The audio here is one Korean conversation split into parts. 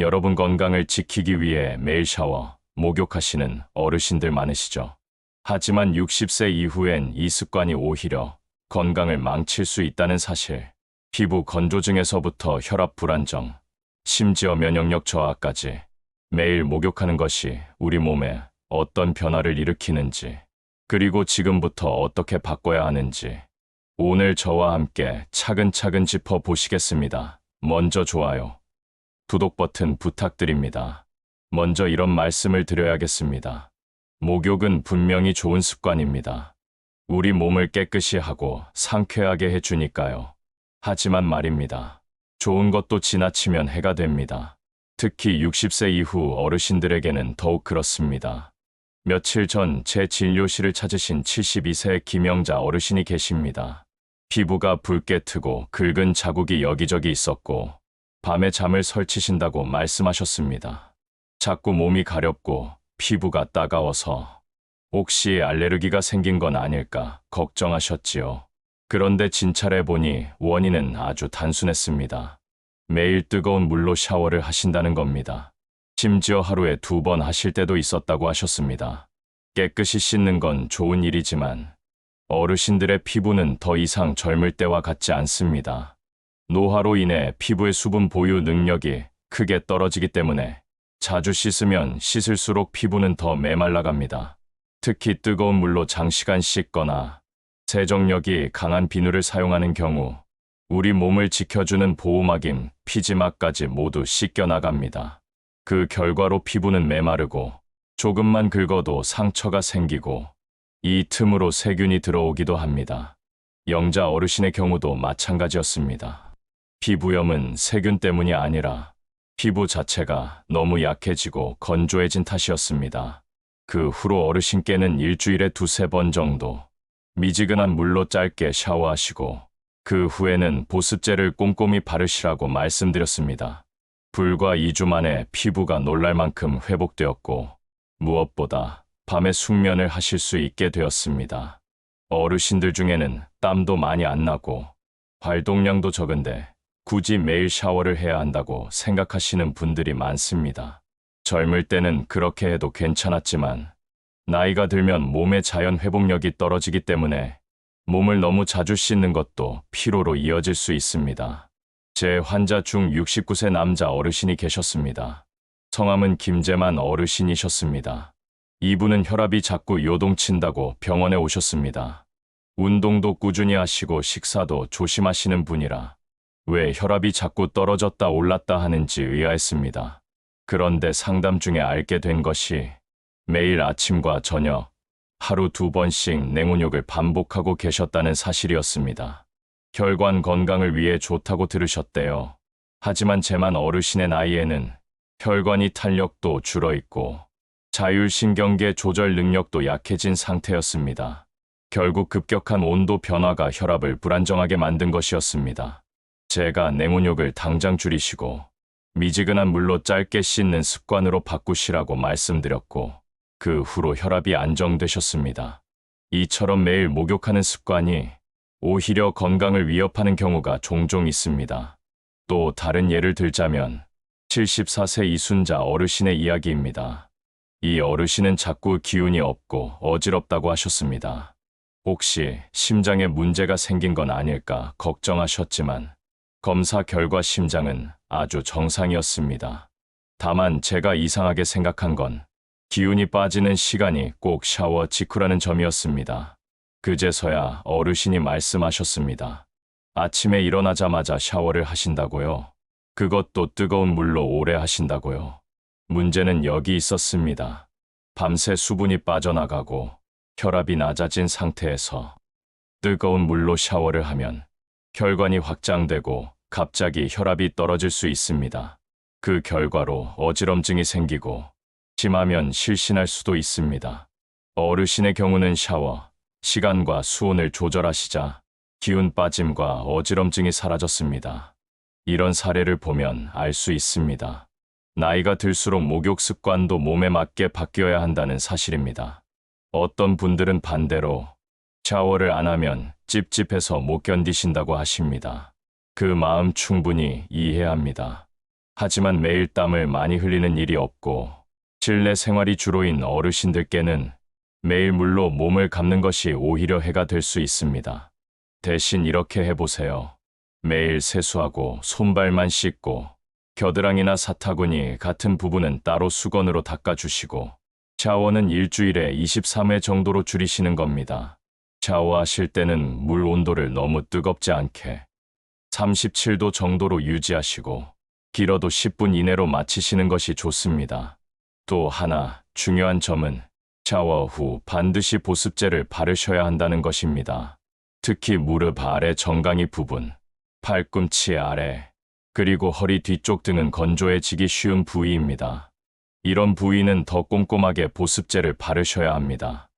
여러분 건강을 지키기 위해 매일 샤워, 목욕하시는 어르신들 많으시죠? 하지만 60세 이후엔 이 습관이 오히려 건강을 망칠 수 있다는 사실. 피부 건조증에서부터 혈압 불안정, 심지어 면역력 저하까지 매일 목욕하는 것이 우리 몸에 어떤 변화를 일으키는지, 그리고 지금부터 어떻게 바꿔야 하는지 오늘 저와 함께 차근차근 짚어보시겠습니다. 먼저 좋아요, 구독 버튼 부탁드립니다. 먼저 이런 말씀을 드려야겠습니다. 목욕은 분명히 좋은 습관입니다. 우리 몸을 깨끗이 하고 상쾌하게 해주니까요. 하지만 말입니다. 좋은 것도 지나치면 해가 됩니다. 특히 60세 이후 어르신들에게는 더욱 그렇습니다. 며칠 전 제 진료실을 찾으신 72세 김영자 어르신이 계십니다. 피부가 붉게 트고 긁은 자국이 여기저기 있었고 밤에 잠을 설치신다고 말씀하셨습니다. 자꾸 몸이 가렵고 피부가 따가워서 혹시 알레르기가 생긴 건 아닐까 걱정하셨지요. 그런데 진찰해보니 원인은 아주 단순했습니다. 매일 뜨거운 물로 샤워를 하신다는 겁니다. 심지어 하루에 2번 하실 때도 있었다고 하셨습니다. 깨끗이 씻는 건 좋은 일이지만 어르신들의 피부는 더 이상 젊을 때와 같지 않습니다. 노화로 인해 피부의 수분 보유 능력이 크게 떨어지기 때문에 자주 씻으면 씻을수록 피부는 더 메말라갑니다. 특히 뜨거운 물로 장시간 씻거나 세정력이 강한 비누를 사용하는 경우 우리 몸을 지켜주는 보호막인 피지막까지 모두 씻겨나갑니다. 그 결과로 피부는 메마르고 조금만 긁어도 상처가 생기고 이 틈으로 세균이 들어오기도 합니다. 영자 어르신의 경우도 마찬가지였습니다. 피부염은 세균 때문이 아니라 피부 자체가 너무 약해지고 건조해진 탓이었습니다. 그 후로 어르신께는 일주일에 2~3번 정도 미지근한 물로 짧게 샤워하시고 그 후에는 보습제를 꼼꼼히 바르시라고 말씀드렸습니다. 불과 2주 만에 피부가 놀랄 만큼 회복되었고 무엇보다 밤에 숙면을 하실 수 있게 되었습니다. 어르신들 중에는 땀도 많이 안 나고 활동량도 적은데 굳이 매일 샤워를 해야 한다고 생각하시는 분들이 많습니다. 젊을 때는 그렇게 해도 괜찮았지만 나이가 들면 몸의 자연 회복력이 떨어지기 때문에 몸을 너무 자주 씻는 것도 피로로 이어질 수 있습니다. 제 환자 중 69세 남자 어르신이 계셨습니다. 성함은 김재만 어르신이셨습니다. 이분은 혈압이 자꾸 요동친다고 병원에 오셨습니다. 운동도 꾸준히 하시고 식사도 조심하시는 분이라 왜 혈압이 자꾸 떨어졌다 올랐다 하는지 의아했습니다. 그런데 상담 중에 알게 된 것이 매일 아침과 저녁 하루 2번씩 냉온욕을 반복하고 계셨다는 사실이었습니다. 혈관 건강을 위해 좋다고 들으셨대요. 하지만 재만 어르신의 나이에는 혈관이 탄력도 줄어있고 자율신경계 조절 능력도 약해진 상태였습니다. 결국 급격한 온도 변화가 혈압을 불안정하게 만든 것이었습니다. 제가 냉온욕을 당장 줄이시고 미지근한 물로 짧게 씻는 습관으로 바꾸시라고 말씀드렸고 그 후로 혈압이 안정되셨습니다. 이처럼 매일 목욕하는 습관이 오히려 건강을 위협하는 경우가 종종 있습니다. 또 다른 예를 들자면 74세 이순자 어르신의 이야기입니다. 이 어르신은 자꾸 기운이 없고 어지럽다고 하셨습니다. 혹시 심장에 문제가 생긴 건 아닐까 걱정하셨지만 검사 결과 심장은 아주 정상이었습니다. 다만 제가 이상하게 생각한 건 기운이 빠지는 시간이 꼭 샤워 직후라는 점이었습니다. 그제서야 어르신이 말씀하셨습니다. 아침에 일어나자마자 샤워를 하신다고요? 그것도 뜨거운 물로 오래 하신다고요? 문제는 여기 있었습니다. 밤새 수분이 빠져나가고 혈압이 낮아진 상태에서 뜨거운 물로 샤워를 하면 혈관이 확장되고 갑자기 혈압이 떨어질 수 있습니다. 그 결과로 어지럼증이 생기고 심하면 실신할 수도 있습니다. 어르신의 경우는 샤워 시간과 수온을 조절하시자 기운 빠짐과 어지럼증이 사라졌습니다. 이런 사례를 보면 알 수 있습니다. 나이가 들수록 목욕 습관도 몸에 맞게 바뀌어야 한다는 사실입니다. 어떤 분들은 반대로 샤워를 안 하면 찝찝해서 못 견디신다고 하십니다. 그 마음 충분히 이해합니다. 하지만 매일 땀을 많이 흘리는 일이 없고 실내 생활이 주로인 어르신들께는 매일 물로 몸을 감는 것이 오히려 해가 될 수 있습니다. 대신 이렇게 해보세요. 매일 세수하고 손발만 씻고 겨드랑이나 사타구니 같은 부분은 따로 수건으로 닦아주시고 샤워는 일주일에 23회 정도로 줄이시는 겁니다. 샤워하실 때는 물 온도를 너무 뜨겁지 않게 37도 정도로 유지하시고 길어도 10분 이내로 마치시는 것이 좋습니다. 또 하나 중요한 점은 샤워 후 반드시 보습제를 바르셔야 한다는 것입니다. 특히 무릎 아래 정강이 부분, 팔꿈치 아래, 그리고 허리 뒤쪽 등은 건조해지기 쉬운 부위입니다. 이런 부위는 더 꼼꼼하게 보습제를 바르셔야 합니다.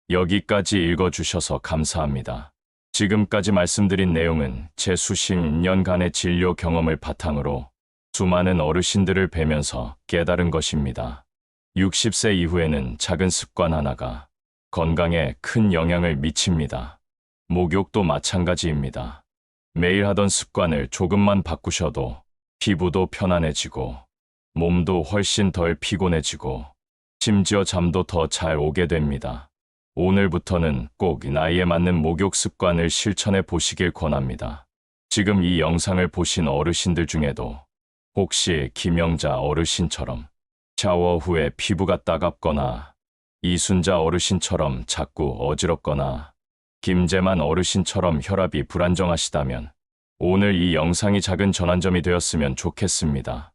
여기까지 읽어주셔서 감사합니다. 지금까지 말씀드린 내용은 제 수십 년간의 진료 경험을 바탕으로 수많은 어르신들을 뵈면서 깨달은 것입니다. 60세 이후에는 작은 습관 하나가 건강에 큰 영향을 미칩니다. 목욕도 마찬가지입니다. 매일 하던 습관을 조금만 바꾸셔도 피부도 편안해지고 몸도 훨씬 덜 피곤해지고 심지어 잠도 더 잘 오게 됩니다. 오늘부터는 꼭 나이에 맞는 목욕 습관을 실천해 보시길 권합니다. 지금 이 영상을 보신 어르신들 중에도 혹시 김영자 어르신처럼 샤워 후에 피부가 따갑거나 이순자 어르신처럼 자꾸 어지럽거나 김재만 어르신처럼 혈압이 불안정하시다면 오늘 이 영상이 작은 전환점이 되었으면 좋겠습니다.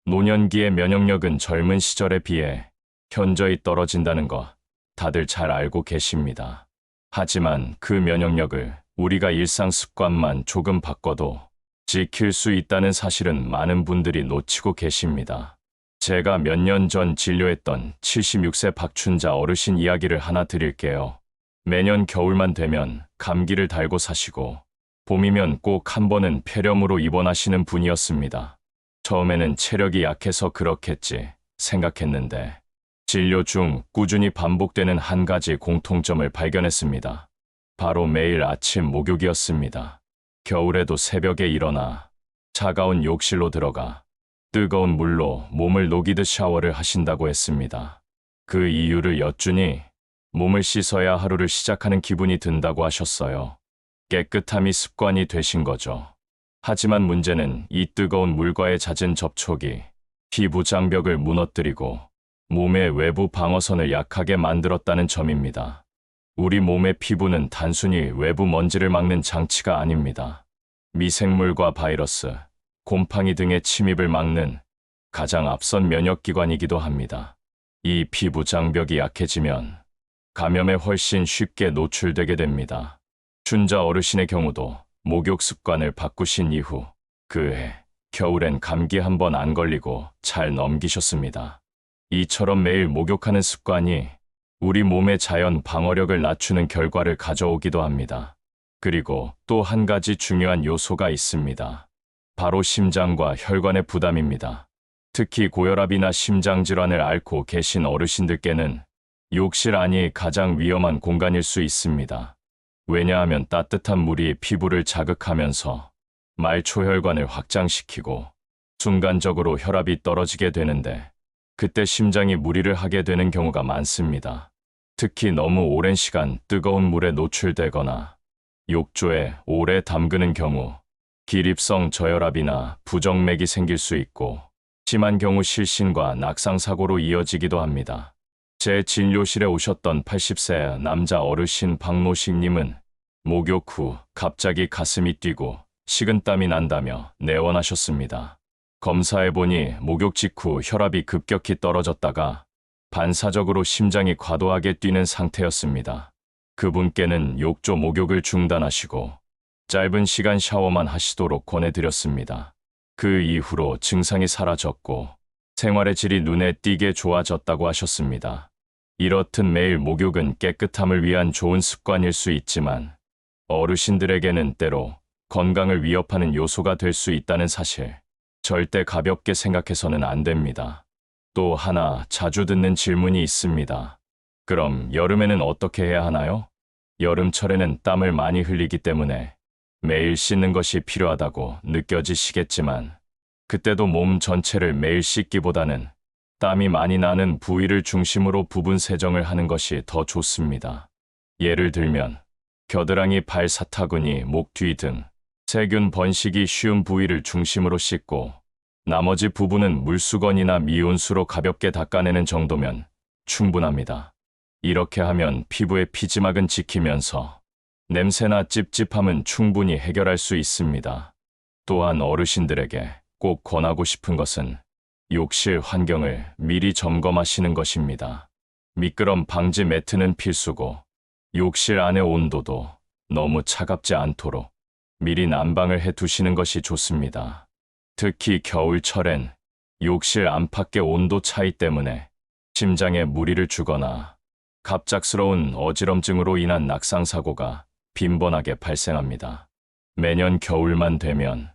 노년기의 면역력은 젊은 시절에 비해 현저히 떨어진다는 거 다들 잘 알고 계십니다. 하지만 그 면역력을 우리가 일상 습관만 조금 바꿔도 지킬 수 있다는 사실은 많은 분들이 놓치고 계십니다. 제가 몇 년 전 진료했던 76세 박춘자 어르신 이야기를 하나 드릴게요. 매년 겨울만 되면 감기를 달고 사시고 봄이면 꼭 한 번은 폐렴으로 입원하시는 분이었습니다. 처음에는 체력이 약해서 그렇겠지 생각했는데 진료 중 꾸준히 반복되는 한 가지 공통점을 발견했습니다. 바로 매일 아침 목욕이었습니다. 겨울에도 새벽에 일어나 차가운 욕실로 들어가 뜨거운 물로 몸을 녹이듯 샤워를 하신다고 했습니다. 그 이유를 여쭈니 몸을 씻어야 하루를 시작하는 기분이 든다고 하셨어요. 깨끗함이 습관이 되신 거죠. 하지만 문제는 이 뜨거운 물과의 잦은 접촉이 피부 장벽을 무너뜨리고 몸의 외부 방어선을 약하게 만들었다는 점입니다. 우리 몸의 피부는 단순히 외부 먼지를 막는 장치가 아닙니다. 미생물과 바이러스, 곰팡이 등의 침입을 막는 가장 앞선 면역기관이기도 합니다. 이 피부 장벽이 약해지면 감염에 훨씬 쉽게 노출되게 됩니다. 춘자 어르신의 경우도 목욕 습관을 바꾸신 이후 그해 겨울엔 감기 한 번 안 걸리고 잘 넘기셨습니다. 이처럼 매일 목욕하는 습관이 우리 몸의 자연 방어력을 낮추는 결과를 가져오기도 합니다. 그리고 또 한 가지 중요한 요소가 있습니다. 바로 심장과 혈관의 부담입니다. 특히 고혈압이나 심장질환을 앓고 계신 어르신들께는 욕실 안이 가장 위험한 공간일 수 있습니다. 왜냐하면 따뜻한 물이 피부를 자극하면서 말초혈관을 확장시키고 순간적으로 혈압이 떨어지게 되는데 그때 심장이 무리를 하게 되는 경우가 많습니다. 특히 너무 오랜 시간 뜨거운 물에 노출되거나 욕조에 오래 담그는 경우 기립성 저혈압이나 부정맥이 생길 수 있고 심한 경우 실신과 낙상사고로 이어지기도 합니다. 제 진료실에 오셨던 80세 남자 어르신 박노식님은 목욕 후 갑자기 가슴이 뛰고 식은땀이 난다며 내원하셨습니다. 검사해보니 목욕 직후 혈압이 급격히 떨어졌다가 반사적으로 심장이 과도하게 뛰는 상태였습니다. 그분께는 욕조 목욕을 중단하시고 짧은 시간 샤워만 하시도록 권해드렸습니다. 그 이후로 증상이 사라졌고 생활의 질이 눈에 띄게 좋아졌다고 하셨습니다. 이렇듯 매일 목욕은 깨끗함을 위한 좋은 습관일 수 있지만 어르신들에게는 때로 건강을 위협하는 요소가 될 수 있다는 사실 절대 가볍게 생각해서는 안 됩니다. 또 하나 자주 듣는 질문이 있습니다. 그럼 여름에는 어떻게 해야 하나요? 여름철에는 땀을 많이 흘리기 때문에 매일 씻는 것이 필요하다고 느껴지시겠지만 그때도 몸 전체를 매일 씻기보다는 땀이 많이 나는 부위를 중심으로 부분 세정을 하는 것이 더 좋습니다. 예를 들면 겨드랑이, 발 사타구니, 목 뒤 등 세균 번식이 쉬운 부위를 중심으로 씻고 나머지 부분은 물수건이나 미온수로 가볍게 닦아내는 정도면 충분합니다. 이렇게 하면 피부의 피지막은 지키면서 냄새나 찝찝함은 충분히 해결할 수 있습니다. 또한 어르신들에게 꼭 권하고 싶은 것은 욕실 환경을 미리 점검하시는 것입니다. 미끄럼 방지 매트는 필수고 욕실 안의 온도도 너무 차갑지 않도록 미리 난방을 해 두시는 것이 좋습니다. 특히 겨울철엔 욕실 안팎의 온도 차이 때문에 심장에 무리를 주거나 갑작스러운 어지럼증으로 인한 낙상사고가 빈번하게 발생합니다. 매년 겨울만 되면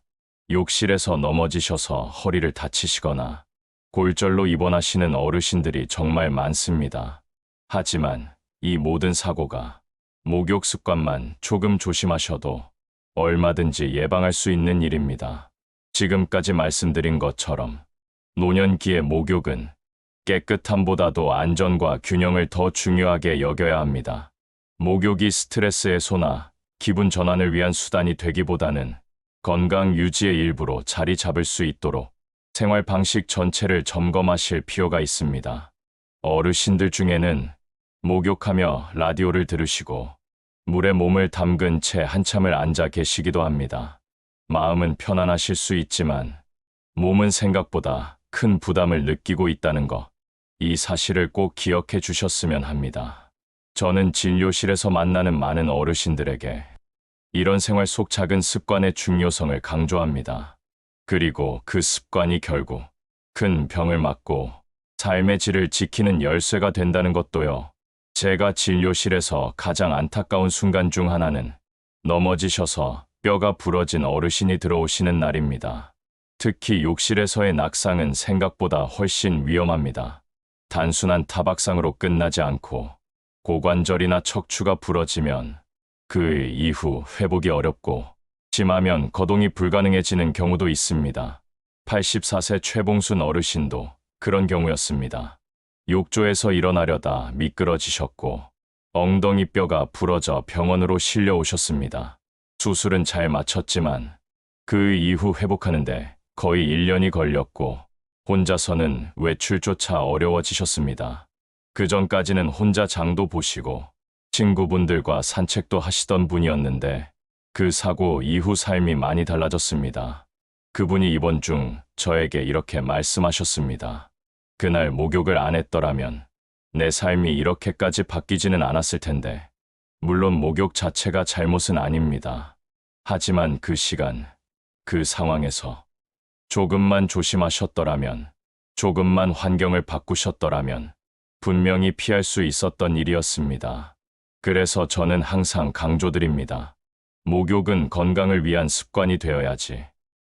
욕실에서 넘어지셔서 허리를 다치시거나 골절로 입원하시는 어르신들이 정말 많습니다. 하지만 이 모든 사고가 목욕 습관만 조금 조심하셔도 얼마든지 예방할 수 있는 일입니다. 지금까지 말씀드린 것처럼 노년기의 목욕은 깨끗함보다도 안전과 균형을 더 중요하게 여겨야 합니다. 목욕이 스트레스 해소나 기분 전환을 위한 수단이 되기보다는 건강 유지의 일부로 자리 잡을 수 있도록 생활 방식 전체를 점검하실 필요가 있습니다. 어르신들 중에는 목욕하며 라디오를 들으시고 물에 몸을 담근 채 한참을 앉아 계시기도 합니다. 마음은 편안하실 수 있지만 몸은 생각보다 큰 부담을 느끼고 있다는 것, 이 사실을 꼭 기억해 주셨으면 합니다. 저는 진료실에서 만나는 많은 어르신들에게 이런 생활 속 작은 습관의 중요성을 강조합니다. 그리고 그 습관이 결국 큰 병을 막고 삶의 질을 지키는 열쇠가 된다는 것도요. 제가 진료실에서 가장 안타까운 순간 중 하나는 넘어지셔서 뼈가 부러진 어르신이 들어오시는 날입니다. 특히 욕실에서의 낙상은 생각보다 훨씬 위험합니다. 단순한 타박상으로 끝나지 않고 고관절이나 척추가 부러지면 그 이후 회복이 어렵고 심하면 거동이 불가능해지는 경우도 있습니다. 84세 최봉순 어르신도 그런 경우였습니다. 욕조에서 일어나려다 미끄러지셨고 엉덩이 뼈가 부러져 병원으로 실려오셨습니다. 수술은 잘 마쳤지만 그 이후 회복하는데 거의 1년이 걸렸고 혼자서는 외출조차 어려워지셨습니다. 그 전까지는 혼자 장도 보시고 친구분들과 산책도 하시던 분이었는데 그 사고 이후 삶이 많이 달라졌습니다. 그분이 입원 중 저에게 이렇게 말씀하셨습니다. 그날 목욕을 안 했더라면 내 삶이 이렇게까지 바뀌지는 않았을 텐데, 물론 목욕 자체가 잘못은 아닙니다. 하지만 그 시간, 그 상황에서 조금만 조심하셨더라면, 조금만 환경을 바꾸셨더라면 분명히 피할 수 있었던 일이었습니다. 그래서 저는 항상 강조드립니다. 목욕은 건강을 위한 습관이 되어야지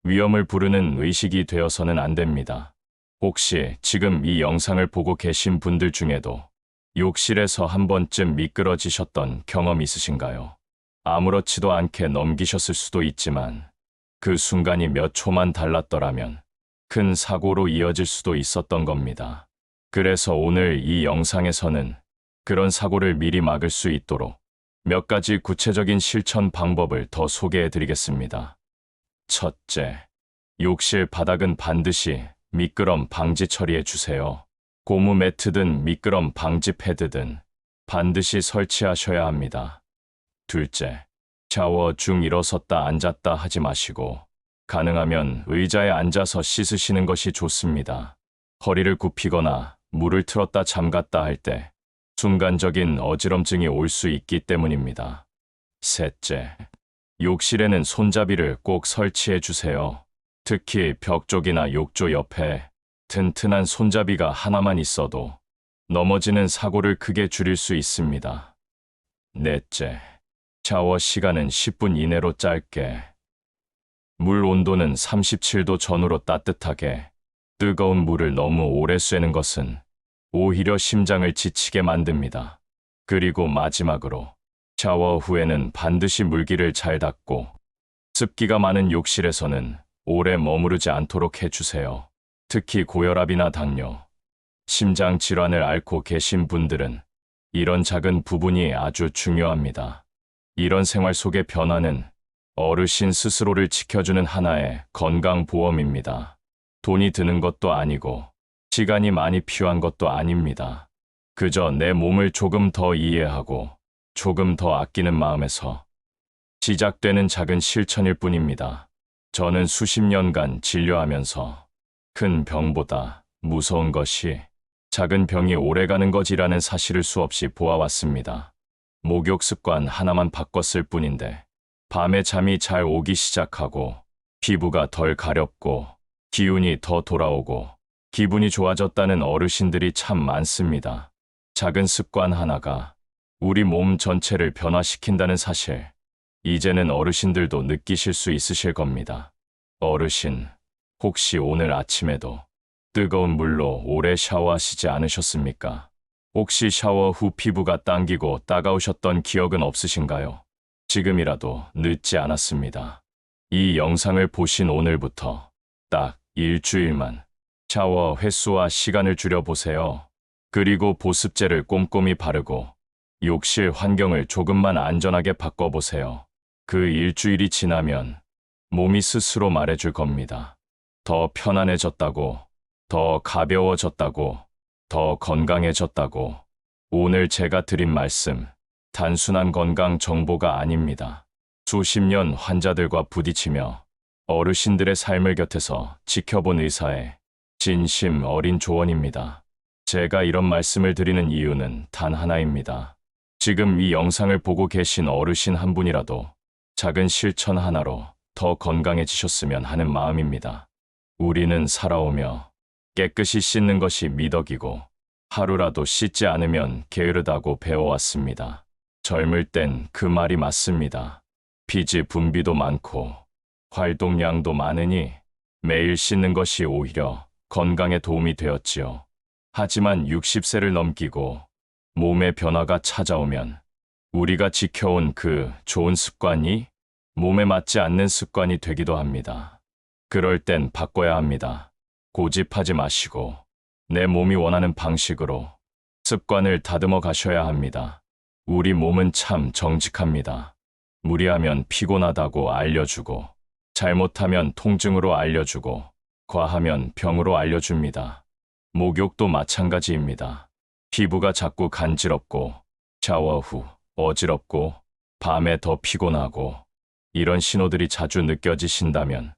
위험을 부르는 의식이 되어서는 안 됩니다. 혹시 지금 이 영상을 보고 계신 분들 중에도 욕실에서 한 번쯤 미끄러지셨던 경험 있으신가요? 아무렇지도 않게 넘기셨을 수도 있지만 그 순간이 몇 초만 달랐더라면 큰 사고로 이어질 수도 있었던 겁니다. 그래서 오늘 이 영상에서는 그런 사고를 미리 막을 수 있도록 몇 가지 구체적인 실천 방법을 더 소개해 드리겠습니다. 첫째, 욕실 바닥은 반드시 미끄럼 방지 처리해 주세요. 고무 매트든 미끄럼 방지 패드든 반드시 설치하셔야 합니다. 둘째, 샤워 중 일어섰다 앉았다 하지 마시고 가능하면 의자에 앉아서 씻으시는 것이 좋습니다. 허리를 굽히거나 물을 틀었다 잠갔다 할 때 순간적인 어지럼증이 올 수 있기 때문입니다. 셋째, 욕실에는 손잡이를 꼭 설치해 주세요. 특히 벽 쪽이나 욕조 옆에 튼튼한 손잡이가 하나만 있어도 넘어지는 사고를 크게 줄일 수 있습니다. 넷째, 샤워 시간은 10분 이내로 짧게, 물 온도는 37도 전후로 따뜻하게, 뜨거운 물을 너무 오래 쐬는 것은 오히려 심장을 지치게 만듭니다. 그리고 마지막으로 샤워 후에는 반드시 물기를 잘 닦고 습기가 많은 욕실에서는 오래 머무르지 않도록 해주세요. 특히 고혈압이나 당뇨, 심장 질환을 앓고 계신 분들은 이런 작은 부분이 아주 중요합니다. 이런 생활 속의 변화는 어르신 스스로를 지켜주는 하나의 건강보험입니다. 돈이 드는 것도 아니고 시간이 많이 필요한 것도 아닙니다. 그저 내 몸을 조금 더 이해하고 조금 더 아끼는 마음에서 시작되는 작은 실천일 뿐입니다. 저는 수십 년간 진료하면서 큰 병보다 무서운 것이 작은 병이 오래가는 것이라는 사실을 수없이 보아왔습니다. 목욕 습관 하나만 바꿨을 뿐인데 밤에 잠이 잘 오기 시작하고 피부가 덜 가렵고 기운이 더 돌아오고 기분이 좋아졌다는 어르신들이 참 많습니다. 작은 습관 하나가 우리 몸 전체를 변화시킨다는 사실, 이제는 어르신들도 느끼실 수 있으실 겁니다. 어르신, 혹시 오늘 아침에도 뜨거운 물로 오래 샤워하시지 않으셨습니까? 혹시 샤워 후 피부가 당기고 따가우셨던 기억은 없으신가요? 지금이라도 늦지 않았습니다. 이 영상을 보신 오늘부터 딱 일주일만 샤워 횟수와 시간을 줄여보세요. 그리고 보습제를 꼼꼼히 바르고 욕실 환경을 조금만 안전하게 바꿔보세요. 그 일주일이 지나면 몸이 스스로 말해줄 겁니다. 더 편안해졌다고, 더 가벼워졌다고, 더 건강해졌다고. 오늘 제가 드린 말씀, 단순한 건강 정보가 아닙니다. 수십 년 환자들과 부딪히며 어르신들의 삶을 곁에서 지켜본 의사의 진심 어린 조언입니다. 제가 이런 말씀을 드리는 이유는 단 하나입니다. 지금 이 영상을 보고 계신 어르신 한 분이라도 작은 실천 하나로 더 건강해지셨으면 하는 마음입니다. 우리는 살아오며 깨끗이 씻는 것이 미덕이고 하루라도 씻지 않으면 게으르다고 배워왔습니다. 젊을 땐 그 말이 맞습니다. 피지 분비도 많고 활동량도 많으니 매일 씻는 것이 오히려 건강에 도움이 되었지요. 하지만 60세를 넘기고 몸의 변화가 찾아오면 우리가 지켜온 그 좋은 습관이 몸에 맞지 않는 습관이 되기도 합니다. 그럴 땐 바꿔야 합니다. 고집하지 마시고 내 몸이 원하는 방식으로 습관을 다듬어 가셔야 합니다. 우리 몸은 참 정직합니다. 무리하면 피곤하다고 알려주고 잘못하면 통증으로 알려주고 과하면 병으로 알려줍니다. 목욕도 마찬가지입니다. 피부가 자꾸 간지럽고 샤워 후 어지럽고 밤에 더 피곤하고 이런 신호들이 자주 느껴지신다면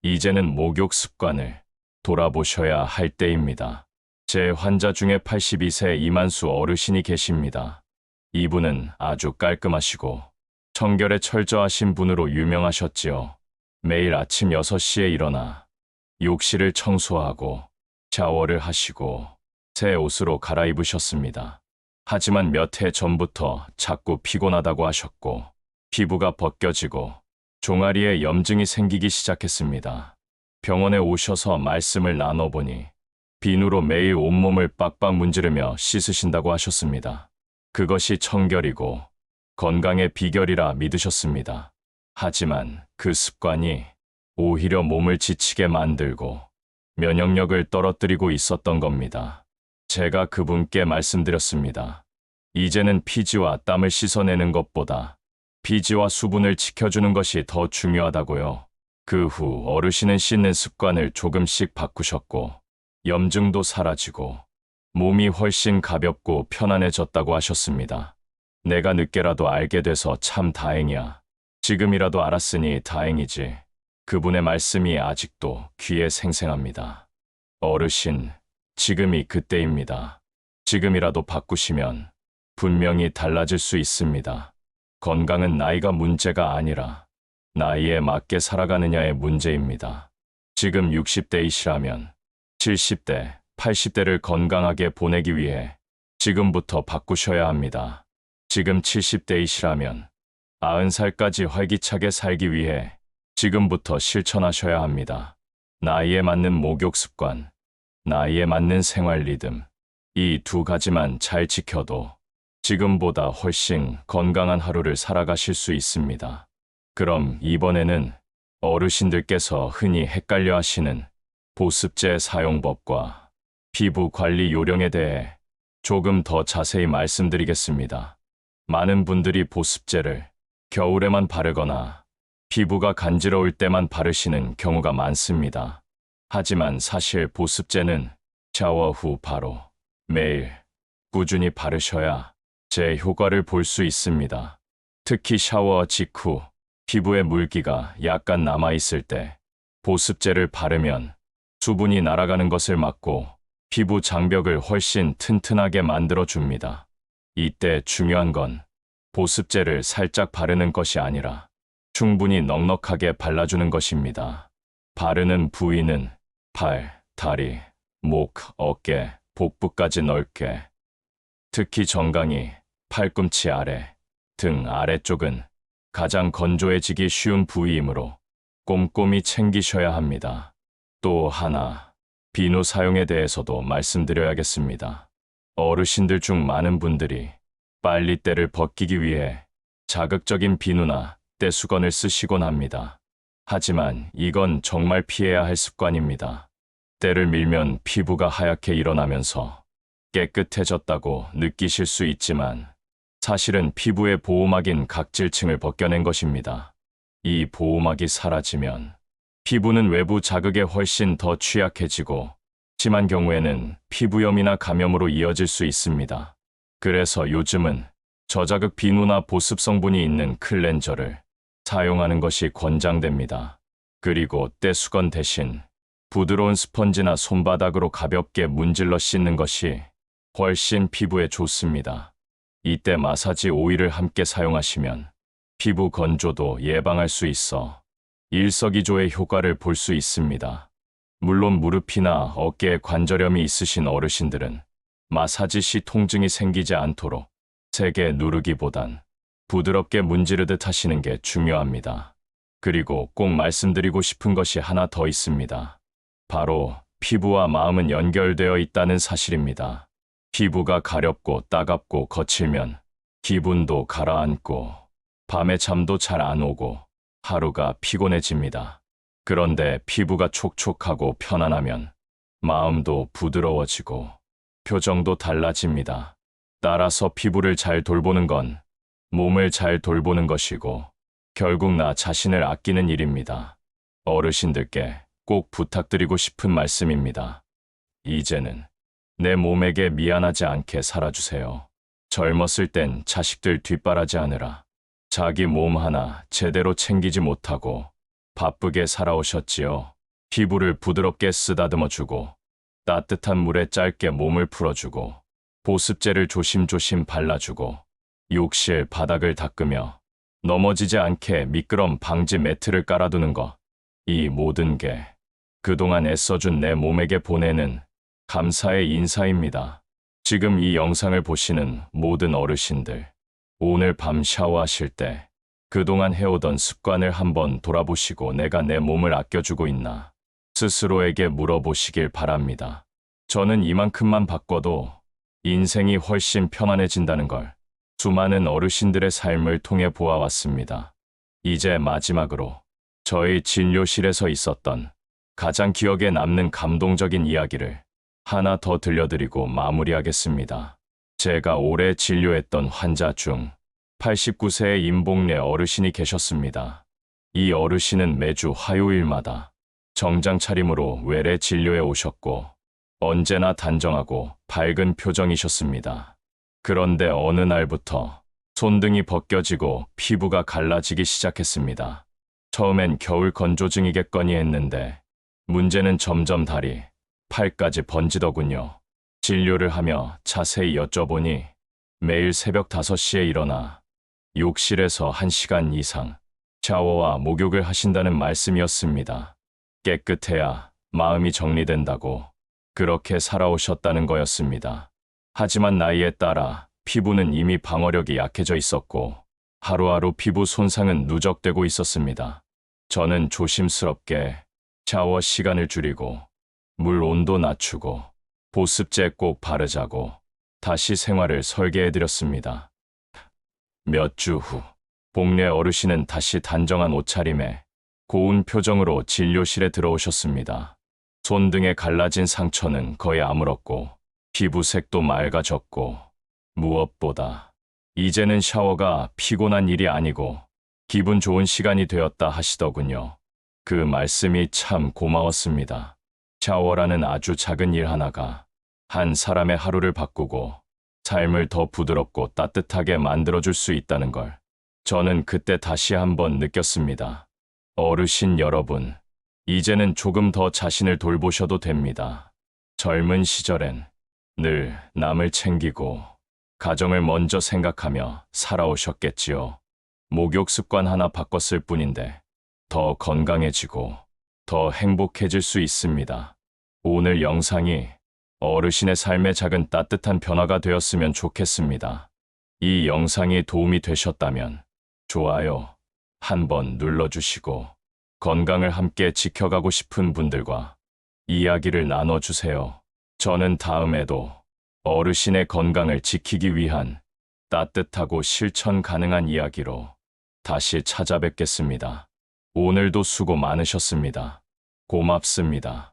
이제는 목욕 습관을 돌아보셔야 할 때입니다. 제 환자 중에 82세 이만수 어르신이 계십니다. 이분은 아주 깔끔하시고 청결에 철저하신 분으로 유명하셨지요. 매일 아침 6시에 일어나 욕실을 청소하고 샤워를 하시고 새 옷으로 갈아입으셨습니다. 하지만 몇 해 전부터 자꾸 피곤하다고 하셨고 피부가 벗겨지고 종아리에 염증이 생기기 시작했습니다. 병원에 오셔서 말씀을 나눠보니 비누로 매일 온몸을 빡빡 문지르며 씻으신다고 하셨습니다. 그것이 청결이고 건강의 비결이라 믿으셨습니다. 하지만 그 습관이 오히려 몸을 지치게 만들고 면역력을 떨어뜨리고 있었던 겁니다. 제가 그분께 말씀드렸습니다. 이제는 피지와 땀을 씻어내는 것보다 피지와 수분을 지켜주는 것이 더 중요하다고요. 그 후 어르신은 씻는 습관을 조금씩 바꾸셨고 염증도 사라지고 몸이 훨씬 가볍고 편안해졌다고 하셨습니다. 내가 늦게라도 알게 돼서 참 다행이야. 지금이라도 알았으니 다행이지. 그분의 말씀이 아직도 귀에 생생합니다. 어르신, 지금이 그때입니다. 지금이라도 바꾸시면 분명히 달라질 수 있습니다. 건강은 나이가 문제가 아니라 나이에 맞게 살아가느냐의 문제입니다. 지금 60대이시라면 70대, 80대를 건강하게 보내기 위해 지금부터 바꾸셔야 합니다. 지금 70대이시라면 90살까지 활기차게 살기 위해 지금부터 실천하셔야 합니다. 나이에 맞는 목욕 습관, 나이에 맞는 생활 리듬, 이 두 가지만 잘 지켜도 지금보다 훨씬 건강한 하루를 살아가실 수 있습니다. 그럼 이번에는 어르신들께서 흔히 헷갈려 하시는 보습제 사용법과 피부 관리 요령에 대해 조금 더 자세히 말씀드리겠습니다. 많은 분들이 보습제를 겨울에만 바르거나 피부가 간지러울 때만 바르시는 경우가 많습니다. 하지만 사실 보습제는 샤워 후 바로 매일 꾸준히 바르셔야 제 효과를 볼 수 있습니다. 특히 샤워 직후 피부에 물기가 약간 남아있을 때 보습제를 바르면 수분이 날아가는 것을 막고 피부 장벽을 훨씬 튼튼하게 만들어 줍니다. 이때 중요한 건 보습제를 살짝 바르는 것이 아니라 충분히 넉넉하게 발라주는 것입니다. 바르는 부위는 팔, 다리, 목, 어깨, 복부까지 넓게. 특히 정강이, 팔꿈치 아래, 등 아래쪽은 가장 건조해지기 쉬운 부위이므로 꼼꼼히 챙기셔야 합니다. 또 하나, 비누 사용에 대해서도 말씀드려야겠습니다. 어르신들 중 많은 분들이 빨리때를 벗기기 위해 자극적인 비누나 떼수건을 쓰시곤 합니다. 하지만 이건 정말 피해야 할 습관입니다. 때를 밀면 피부가 하얗게 일어나면서 깨끗해졌다고 느끼실 수 있지만 사실은 피부의 보호막인 각질층을 벗겨낸 것입니다. 이 보호막이 사라지면 피부는 외부 자극에 훨씬 더 취약해지고 심한 경우에는 피부염이나 감염으로 이어질 수 있습니다. 그래서 요즘은 저자극 비누나 보습 성분이 있는 클렌저를 사용하는 것이 권장됩니다. 그리고 떼수건 대신 부드러운 스펀지나 손바닥으로 가볍게 문질러 씻는 것이 훨씬 피부에 좋습니다. 이때 마사지 오일을 함께 사용하시면 피부 건조도 예방할 수 있어 일석이조의 효과를 볼 수 있습니다. 물론 무릎이나 어깨에 관절염이 있으신 어르신들은 마사지 시 통증이 생기지 않도록 세게 누르기보단 부드럽게 문지르듯 하시는 게 중요합니다. 그리고 꼭 말씀드리고 싶은 것이 하나 더 있습니다. 바로 피부와 마음은 연결되어 있다는 사실입니다. 피부가 가렵고 따갑고 거칠면 기분도 가라앉고 밤에 잠도 잘 안 오고 하루가 피곤해집니다. 그런데 피부가 촉촉하고 편안하면 마음도 부드러워지고 표정도 달라집니다. 따라서 피부를 잘 돌보는 건 몸을 잘 돌보는 것이고 결국 나 자신을 아끼는 일입니다. 어르신들께 꼭 부탁드리고 싶은 말씀입니다. 이제는 내 몸에게 미안하지 않게 살아주세요. 젊었을 땐 자식들 뒷바라지 하느라 자기 몸 하나 제대로 챙기지 못하고 바쁘게 살아오셨지요. 피부를 부드럽게 쓰다듬어주고 따뜻한 물에 짧게 몸을 풀어주고 보습제를 조심조심 발라주고 욕실 바닥을 닦으며 넘어지지 않게 미끄럼 방지 매트를 깔아두는 것. 이 모든 게 그동안 애써준 내 몸에게 보내는 감사의 인사입니다. 지금 이 영상을 보시는 모든 어르신들, 오늘 밤 샤워하실 때 그동안 해오던 습관을 한번 돌아보시고 내가 내 몸을 아껴주고 있나 스스로에게 물어보시길 바랍니다. 저는 이만큼만 바꿔도 인생이 훨씬 편안해진다는 걸 수많은 어르신들의 삶을 통해 보아왔습니다. 이제 마지막으로 저희 진료실에서 있었던 가장 기억에 남는 감동적인 이야기를 하나 더 들려드리고 마무리하겠습니다. 제가 오래 진료했던 환자 중 89세의 임봉래 어르신이 계셨습니다. 이 어르신은 매주 화요일마다 정장 차림으로 외래 진료에 오셨고 언제나 단정하고 밝은 표정이셨습니다. 그런데 어느 날부터 손등이 벗겨지고 피부가 갈라지기 시작했습니다. 처음엔 겨울 건조증이겠거니 했는데 문제는 점점 다리, 팔까지 번지더군요. 진료를 하며 자세히 여쭤보니 매일 새벽 5시에 일어나 욕실에서 1시간 이상 샤워와 목욕을 하신다는 말씀이었습니다. 깨끗해야 마음이 정리된다고 그렇게 살아오셨다는 거였습니다. 하지만 나이에 따라 피부는 이미 방어력이 약해져 있었고 하루하루 피부 손상은 누적되고 있었습니다. 저는 조심스럽게 샤워 시간을 줄이고 물 온도 낮추고 보습제 꼭 바르자고 다시 생활을 설계해드렸습니다. 몇 주 후, 복례 어르신은 다시 단정한 옷차림에 고운 표정으로 진료실에 들어오셨습니다. 손등에 갈라진 상처는 거의 아물었고 피부색도 맑아졌고 무엇보다 이제는 샤워가 피곤한 일이 아니고 기분 좋은 시간이 되었다 하시더군요. 그 말씀이 참 고마웠습니다. 샤워라는 아주 작은 일 하나가 한 사람의 하루를 바꾸고 삶을 더 부드럽고 따뜻하게 만들어줄 수 있다는 걸 저는 그때 다시 한번 느꼈습니다. 어르신 여러분, 이제는 조금 더 자신을 돌보셔도 됩니다. 젊은 시절엔 늘 남을 챙기고 가정을 먼저 생각하며 살아오셨겠지요. 목욕 습관 하나 바꿨을 뿐인데 더 건강해지고 더 행복해질 수 있습니다. 오늘 영상이 어르신의 삶에 작은 따뜻한 변화가 되었으면 좋겠습니다. 이 영상이 도움이 되셨다면 좋아요 한번 눌러주시고 건강을 함께 지켜가고 싶은 분들과 이야기를 나눠주세요. 저는 다음에도 어르신의 건강을 지키기 위한 따뜻하고 실천 가능한 이야기로 다시 찾아뵙겠습니다. 오늘도 수고 많으셨습니다. 고맙습니다.